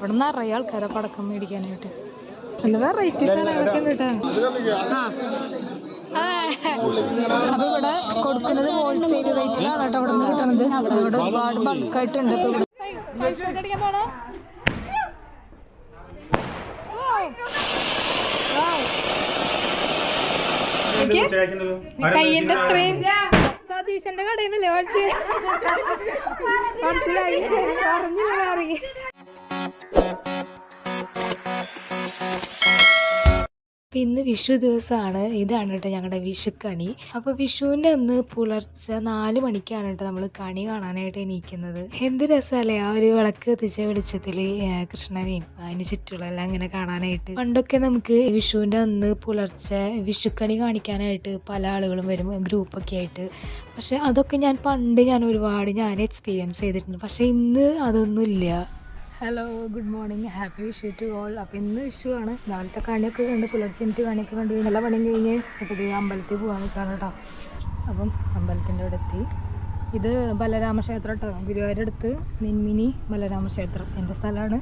ഇവിടെ നിറയെ ആൾക്കാരെ പടക്കം മേടിക്കാനായിട്ട്. നല്ല വെറൈറ്റി സാധനങ്ങളൊക്കെ ഉണ്ട് കേട്ടോ. അപ്പൊ ഇവിടെ കൊടുക്കുന്നത് ഹോൾസെയിൽ റേറ്റിലാണ് കേട്ടോ ഇവിടെ നിന്ന് കിട്ടുന്നത്. ഇവിടെ ഒരുപാട് ബൾക്കായിട്ടുണ്ട്. കയ്യന്റെ അത്രയും സതീശന്റെ കടയിൽ നിന്നല്ലേ മേടിച്ച് മനസ്സിലായി പറഞ്ഞില്ല അറിയ. ഇന്ന് വിഷു ദിവസമാണ്. ഇതാണ് കേട്ടോ ഞങ്ങളുടെ വിഷുക്കണി. അപ്പോൾ വിഷുവിൻ്റെ അന്ന് പുലർച്ചെ 4 മണിക്കാണ് കേട്ടോ നമ്മൾ കണി കാണാനായിട്ട് എണീക്കുന്നത്. എന്ത് രസമല്ലേ ആ ഒരു വിളക്ക് കത്തിച്ച വെളിച്ചത്തിൽ കൃഷ്ണനെയും അതിന് ചുറ്റുകളെല്ലാം അങ്ങനെ കാണാനായിട്ട്. പണ്ടൊക്കെ നമുക്ക് വിഷുവിൻ്റെ അന്ന് പുലർച്ചെ വിഷുക്കണി കാണിക്കാനായിട്ട് പല ആളുകളും വരും, ഗ്രൂപ്പൊക്കെ ആയിട്ട്. പക്ഷെ അതൊക്കെ ഞാൻ ഒരുപാട് എക്സ്പീരിയൻസ് ചെയ്തിട്ടുണ്ട്. പക്ഷെ ഇന്ന് അതൊന്നുമില്ല. Hello, good morning, happy Vishu to all. അപ്പോൾ ഇന്ന് വിഷു ആണ്. നാളത്തെ കണിയൊക്കെ കണ്ട് പുലർച്ചെ എനിക്ക് കണിയൊക്കെ കണ്ട് നല്ല പണിയും കഴിഞ്ഞ് ഇപ്പോൾ അമ്പലത്തിൽ പോകാൻ നിൽക്കുകയാണ് കേട്ടോ. അപ്പം അമ്പലത്തിൻ്റെ അവിടെ എത്തി. ഇത് ബലരാമക്ഷേത്രം കേട്ടോ, ഗുരുവായൂരടുത്ത് നെന്മിനി ബലരാമക്ഷേത്രം എൻ്റെ സ്ഥലമാണ്.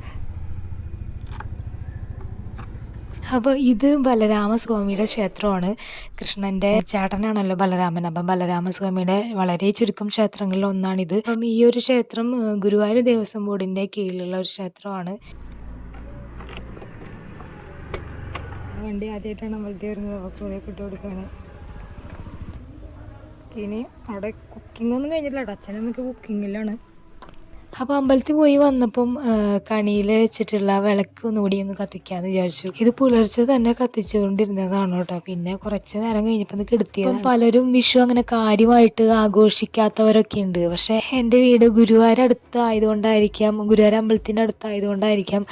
അപ്പോൾ ഇത് ബലരാമസ്വാമിയുടെ ക്ഷേത്രമാണ്. കൃഷ്ണൻ്റെ ചേട്ടനാണല്ലോ ബലരാമൻ. അപ്പം ബലരാമസ്വാമിയുടെ വളരെ ചുരുക്കം ക്ഷേത്രങ്ങളിൽ ഒന്നാണിത്. അപ്പം ഈ ഒരു ക്ഷേത്രം ഗുരുവായൂർ ദേവസ്വം ബോർഡിൻ്റെ കീഴിലുള്ള ഒരു ക്ഷേത്രമാണ്. വണ്ടി ആദ്യമായിട്ടാണ് അമ്പലത്തിൽ വരുന്നത്. അവർക്ക് ഇട്ട് കൊടുക്കുകയാണ്. ഇനി അവിടെ കുക്കിംഗ് ഒന്നും കഴിഞ്ഞില്ല കേട്ടോ, അച്ഛനമ്മക്ക് കുക്കിങ്ങിലാണ്. അപ്പോൾ അമ്പലത്തിൽ പോയി വന്നപ്പം കണിയിൽ വെച്ചിട്ടുള്ള വിളക്ക് ഒന്നുകൂടി ഒന്ന് കത്തിക്കാമെന്ന് വിചാരിച്ചു. ഇത് പുലർച്ചെ തന്നെ കത്തിച്ചുകൊണ്ടിരുന്നതാണ് കേട്ടോ. പിന്നെ കുറച്ച് നേരം കഴിഞ്ഞപ്പോൾ കെടുത്തിയത്. പലരും വിഷു അങ്ങനെ കാര്യമായിട്ട് ആഘോഷിക്കാത്തവരൊക്കെ ഉണ്ട്. പക്ഷേ എൻ്റെ വീട് ഗുരുവായൂർ അടുത്തായതുകൊണ്ടായിരിക്കാം, ഗുരുവായൂർ അമ്പലത്തിൻ്റെ അടുത്തായതുകൊണ്ടായിരിക്കാം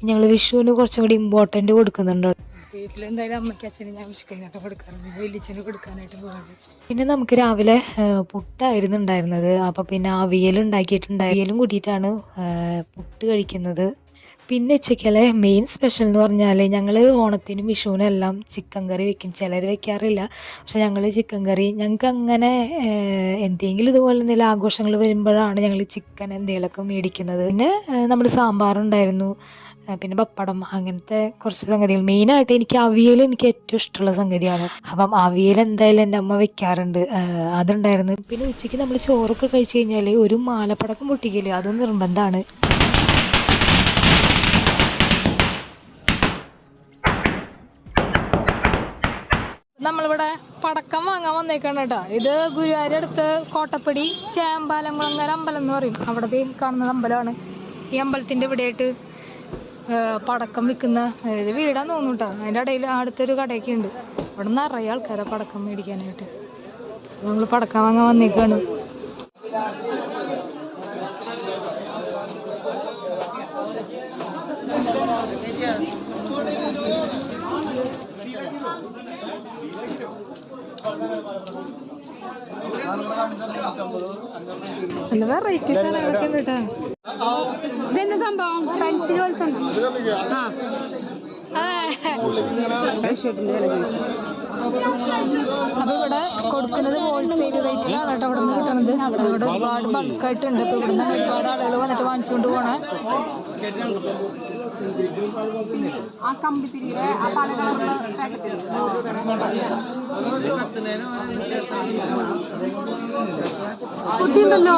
ഞങ്ങൾ വിഷുവിന് കുറച്ചും കൂടി ഇമ്പോർട്ടൻറ്റ് കൊടുക്കുന്നുണ്ട്. വീട്ടിലെന്തായാലും അമ്മയ്ക്ക് അച്ഛനും ഞാൻ വിഷുക്കൈനായിട്ട് കൊടുക്കാറുണ്ട്, വലിയച്ഛന് കൊടുക്കാനായിട്ട് പോകുന്നത്. പിന്നെ നമുക്ക് രാവിലെ പുട്ടായിരുന്നു ഉണ്ടായിരുന്നത്. അപ്പോൾ പിന്നെ അവിയൽ ഉണ്ടാക്കിയിട്ടുണ്ടായി. അവിയലും കൂട്ടിയിട്ടാണ് പുട്ട് കഴിക്കുന്നത്. പിന്നെ ഉച്ചയ്ക്കലെ മെയിൻ സ്പെഷ്യൽ എന്ന് പറഞ്ഞാൽ ഞങ്ങൾ ഓണത്തിനും വിഷുവിനും എല്ലാം ചിക്കൻ കറി വെക്കും. ചിലർ വെക്കാറില്ല, പക്ഷെ ഞങ്ങൾ ചിക്കൻ കറി, ഞങ്ങൾക്ക് അങ്ങനെ എന്തെങ്കിലും ഇതുപോലെ എന്തെങ്കിലും ആഘോഷങ്ങൾ വരുമ്പോഴാണ് ഞങ്ങൾ ചിക്കൻ എന്തെങ്കിലുമൊക്കെ മേടിക്കുന്നത്. പിന്നെ നമ്മുടെ സാമ്പാറുണ്ടായിരുന്നു, പിന്നെ പപ്പടം, അങ്ങനത്തെ കുറച്ച് സംഗതികൾ. മെയിനായിട്ട് എനിക്ക് അവിയൽ എനിക്ക് ഏറ്റവും ഇഷ്ടമുള്ള സംഗതിയാണ്. അപ്പം അവിയൽ എന്തായാലും എൻ്റെ അമ്മ വെക്കാറുണ്ട്, അതുണ്ടായിരുന്നു. പിന്നെ ഉച്ചയ്ക്ക് നമ്മൾ ചോറൊക്കെ കഴിച്ച് കഴിഞ്ഞാൽ ഒരു മാലപ്പടക്കം പൊട്ടിക്കില്ല, അത് നിർബന്ധമാണ്. നമ്മളിവിടെ പടക്കം വാങ്ങാൻ വന്നേക്കാണ് കേട്ടോ. ഇത് ഗുരുവായൂർ അടുത്ത് കോട്ടപ്പടി ചേമ്പാലംകുളങ്ങര അമ്പലം എന്ന് പറയും. അവിടെ കാണുന്നത് അമ്പലമാണ്. ഈ അമ്പലത്തിൻ്റെ ഇവിടെയായിട്ട് പടക്കം വിൽക്കുന്ന വീടാന്ന് തോന്നുന്നു കേട്ടോ. അതിൻ്റെ ഇടയിൽ അടുത്തൊരു കടയൊക്കെ ഉണ്ട്. ഇവിടെ നിറയെ ആൾക്കാരെ പടക്കം മേടിക്കാനായിട്ട്. നമ്മൾ പടക്കം വാങ്ങാൻ വന്നേക്കാണ്. നല്ല വെറൈറ്റി സാധനങ്ങളൊക്കെ ഉണ്ട് കേട്ടോ. ഇതെന്താ സംഭവം? പെൻസിൽ പോലത്തെ അപ്പൊ ഇവിടെ കൊടുക്കുന്നത് ഹോൾസെയിൽ റേറ്റിലാണ് കേട്ടോ ഇവിടെ നിന്ന് കിട്ടുന്നത്. ഇവിടെ ഒരുപാട് ബൾക്കായിട്ടുണ്ട്. ഇപ്പൊ ഇവിടുന്ന് ഒരുപാട് ആളുകൾ വന്നിട്ട് വാങ്ങിച്ചുകൊണ്ട് പോണേ. ആ കമ്പിത്തിരിയുടെ ആ പല കളറുള്ള കുട്ടിയുണ്ടല്ലോ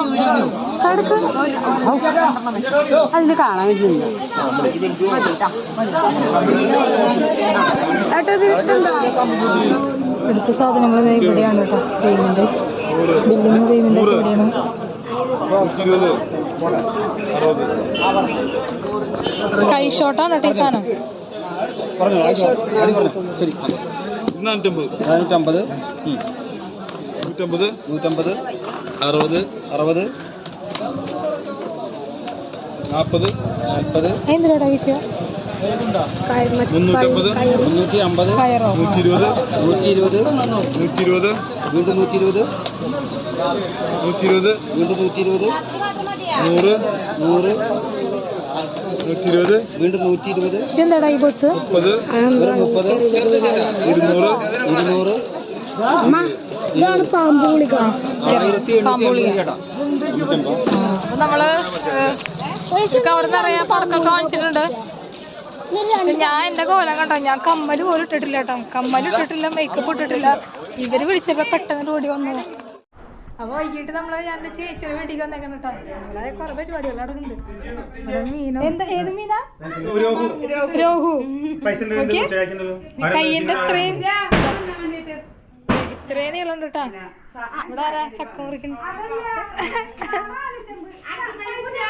അതിന് കാണാൻ പറ്റില്ല. എടുത്ത സാധനങ്ങൾ ഇവിടെയാണ് കേട്ടോ. പേയ്മെന്റ്, ബില്ലിങ് പേയ്മെന്റ് ഒക്കെ ഇവിടെയാണ്. കൈ ഷോട്ടാണ് കേട്ടോ ഈ സാധനം. എന്തിനോടാ കഴിച്ചോ? 350, 350, 120, 120, 120, വീണ്ടും 120, 120, വീണ്ടും 120, 100, 100, 120, വീണ്ടും 120. ഇതെന്താടാ ഈ ബോക്സ്? 30, 30, 200, 200. ഇതാണ് പാമ്പുളിക. പാമ്പുളിക. നമ്മള് കവർ നിറയെ പടക്കൊക്കെ വാങ്ങിച്ചിട്ടുണ്ട്. പക്ഷെ ഞാൻ എന്റെ കോലം കണ്ടോ, ഞാൻ കമ്മല് പോലും ഇട്ടിട്ടില്ല കേട്ടോ. കമ്മല് ഇട്ടിട്ടില്ല, മേക്കപ്പ് ഇട്ടിട്ടില്ല. ഇവര് വിളിച്ചപ്പോ പെട്ടെന്ന് ഓടി വന്നു. അപ്പൊ വൈകിട്ട് നമ്മള് ഞാൻ ചേച്ചിയുടെ വീട്ടിൽ വന്നേക്കണം കേട്ടോ. നമ്മളെ കുറെ പരിപാടികൾ നടക്കുന്നുണ്ട്. മീനോ എന്താ, ഏത് മീനാ? രോഹു. കയ്യിന്റെ ഇത്രയും നീളുണ്ട് കേട്ടോ. ഇവിടെ ആരാ ചക്ക മുറിക്കുന്നു?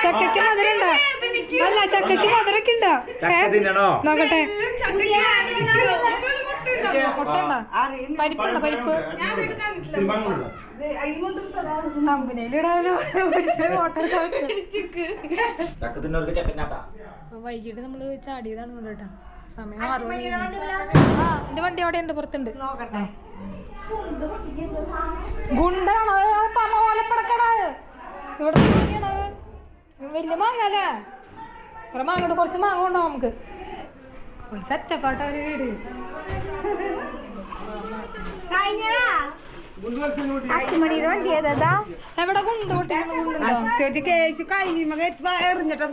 ചക്കയ്ക്ക് മധുരണ്ടോ? അല്ല, ചക്കയ്ക്ക് മധുരൊക്കെ ഉണ്ടോ? നോക്കട്ടെ. മുട്ടണ്ടോ? പരിപ്പുണ്ടോ? പരിപ്പ് വൈകിട്ട് നമ്മള് ചാടിയതാണ് കേട്ടോ. സമയം 6 മണി. ആ, എന്റെ വണ്ടി അവിടെ ഉണ്ട്, പുറത്തുണ്ട്. ഗുണ്ടാണോ? ഓലപ്പടക്കണത് ഇവിടെ വലിയ മാങ്ങ അല്ലേ? കുറെ മാങ്ങ ഉണ്ട്, കുറച്ച് മാങ്ങ ഉണ്ടാവും നമുക്ക്. സെറ്റപ്പാട്ട ഒരു വീട്. എവിടെ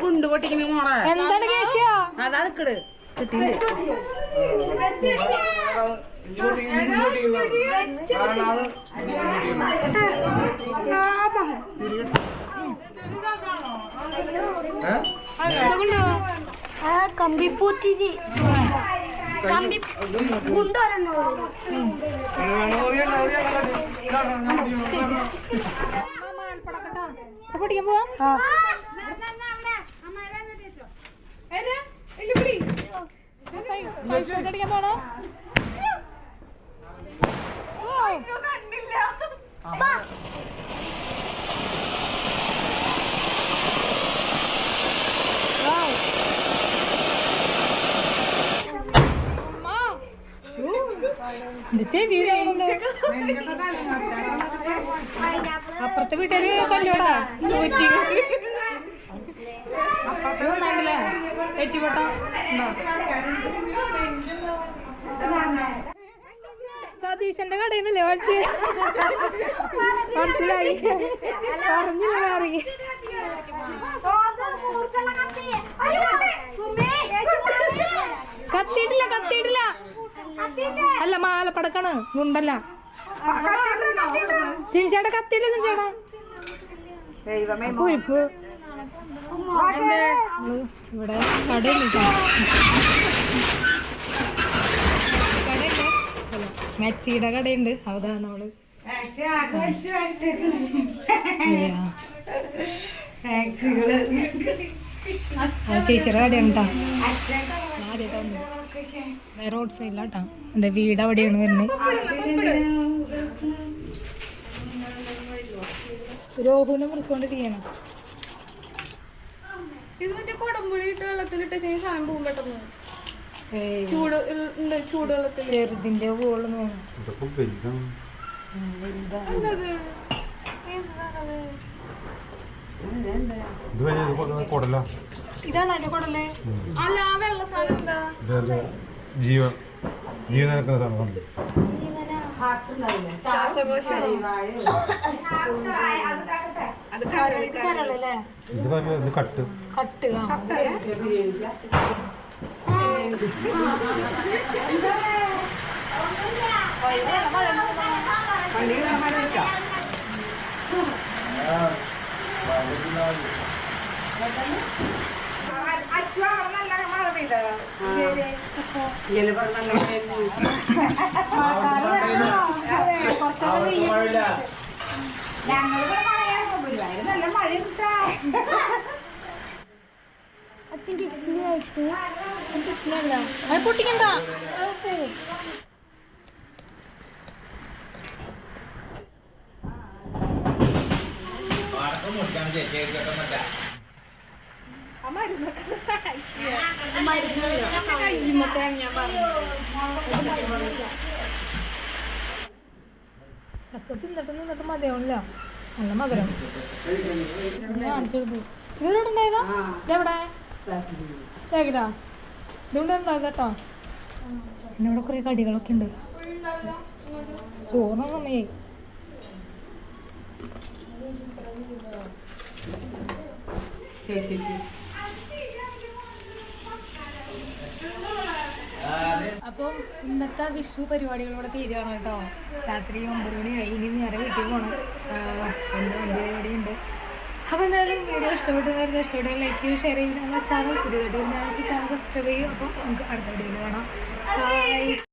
ഗുണ്ട് പൊട്ടിക്കുന്ന? എന്താണ് കേശിയാ? അതാ നിക്കട് കമ്പി പൂത്തി കമ്പി ഗുണ്ടോരണോ? പൊട്ടിക്കാൻ പോവാ. അടിക്കാൻ പോണോ? അപ്പുറത്തെ വീട്ടില് കല്ലോടാ അപ്പുറത്തെ വീടാങ്കിലേ തെറ്റിപ്പെട്ട സതീശന്റെ കടയിൽ നിന്നല്ലേ മേടിച്ച്? മനസ്സിലായി, പറഞ്ഞില്ല അറിയ. കത്തിയിട്ടില്ല, കത്തിയിട്ടില്ല. അല്ല, മാലപ്പടക്കാണ്, ഗുണ്ടല്ല. സിനിച്ചേട്ടാ കത്തിയില്ല. സിനിച്ചേട്ടാ കുരിപ്പ് ഇവിടെ കടയുണ്ട്. കടയുണ്ട്, മാക്സിയുടെ കടയുണ്ട്. അതാ നമ്മള് ചേച്ചിയുടെ കടയുണ്ടാ. റോഡ് സൈഡിലാട്ടാ. എന്താ വീട് അവിടെയാണ് വരുന്നത്. രോഹുവിനെ മുറിക്കൊണ്ടിരിക്കണം. ഇത് മറ്റേ കൊടമ്പുളി ഇട്ട് വെള്ളത്തിലിട്ട് സാധനം പോകും പെട്ടെന്ന്. ചൂടുവെള്ളത്തിൽ ചെറുതിന്റെ പോള് ഇതാണ് അതിന്റെ കൊടല്. അല്ല, ആ വെള്ള സാധനം എന്താ? കട്ട് കട്ട് പൊട്ടിക്കണ്ട. ചക്ക തിന്നിട്ട് മതിയാവണില്ല. നല്ല മധുരം കാണിച്ചെടുത്തു. ഇതൊരുണ്ടായതാ? ഇതെവിടെ? കേട്ടാ ഇതുകൊണ്ടുണ്ടായത് കേട്ടോ. പിന്നെ ഇവിടെ കുറെ കടികളൊക്കെ ഉണ്ട്. ചോറിന് സമയായി. ചേച്ചി അപ്പം ഇന്നത്തെ വിഷു പരിപാടികളോടെ തീരുകയാണ് കേട്ടോ. രാത്രി 9 മണിയായി. ഇനി നേരെ വീട്ടിൽ പോകണം. എൻ്റെ വണ്ടി ഇവിടെ ഉണ്ട്. അപ്പോൾ എന്തായാലും വീഡിയോ ഇഷ്ടപ്പെട്ടെന്നായിരുന്നു. ഇഷ്ടപ്പെട്ട ലൈക്ക് ചെയ്യുക, ഷെയർ ചെയ്യുക. നമ്മുടെ ചാനൽ പുതിയതായിട്ട് ചാനൽ സബ്സ്ക്രൈബ് ചെയ്യും. അപ്പോൾ നമുക്ക് അടുത്ത വീഡിയോയിൽ കാണാം. ബൈ.